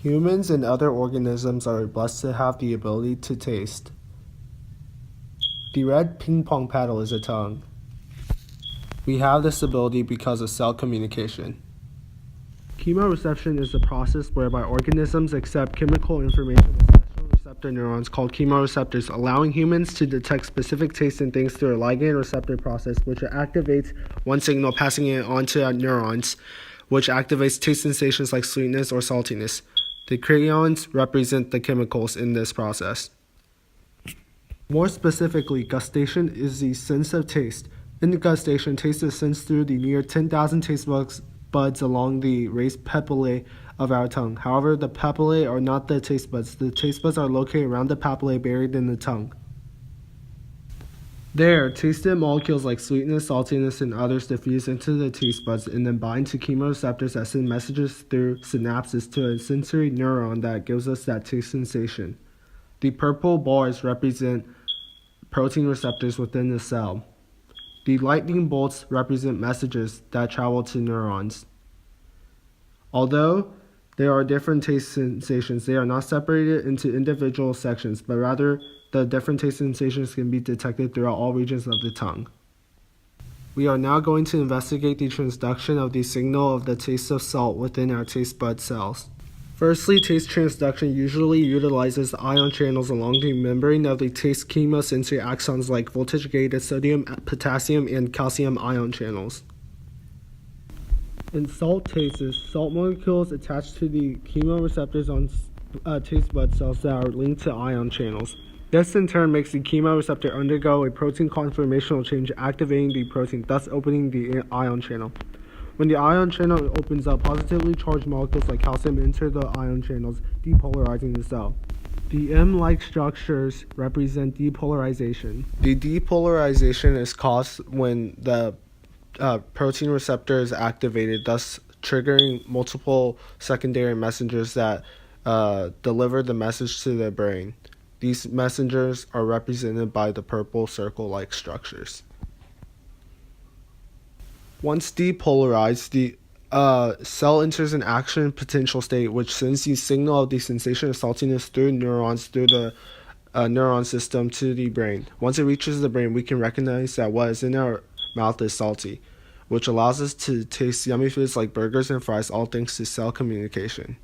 Humans and other organisms are blessed to have the ability to taste. The red ping pong paddle is a tongue. We have this ability because of cell communication. Chemoreception is the process whereby organisms accept chemical information with special receptor neurons called chemoreceptors, allowing humans to detect specific tastes and things through a ligand receptor process, which activates one signal, passing it on to neurons, which activates taste sensations like sweetness or saltiness. The crayons represent the chemicals in this process. More specifically, gustation is the sense of taste. In gustation, taste is sensed through the near 10,000 taste buds along the raised papillae of our tongue. However, the papillae are not the taste buds. The taste buds are located around the papillae buried in the tongue. There, tasted molecules like sweetness, saltiness, and others diffuse into the taste buds and then bind to chemoreceptors that send messages through synapses to a sensory neuron that gives us that taste sensation. The purple bars represent protein receptors within the cell. The lightning bolts represent messages that travel to neurons. Although there are different taste sensations, they are not separated into individual sections, but rather the different taste sensations can be detected throughout all regions of the tongue. We are now going to investigate the transduction of the signal of the taste of salt within our taste bud cells. Firstly, taste transduction usually utilizes ion channels along the membrane of the taste chemosensory axons like voltage-gated sodium, potassium, and calcium ion channels. In salt tastes, salt molecules attach to the chemoreceptors on taste bud cells that are linked to ion channels. This in turn makes the chemoreceptor undergo a protein conformational change, activating the protein, thus opening the ion channel. When the ion channel opens up, positively charged molecules like calcium enter the ion channels, depolarizing the cell. The M-like structures represent depolarization. The depolarization is caused when the protein receptor is activated, thus triggering multiple secondary messengers that deliver the message to the brain. These messengers are represented by the purple circle-like structures. Once depolarized, the cell enters an action potential state, which sends the signal of the sensation of saltiness through neurons through the neuron system to the brain. Once it reaches the brain, we can recognize that what is in our mouth is salty, which allows us to taste yummy foods like burgers and fries, all thanks to cell communication.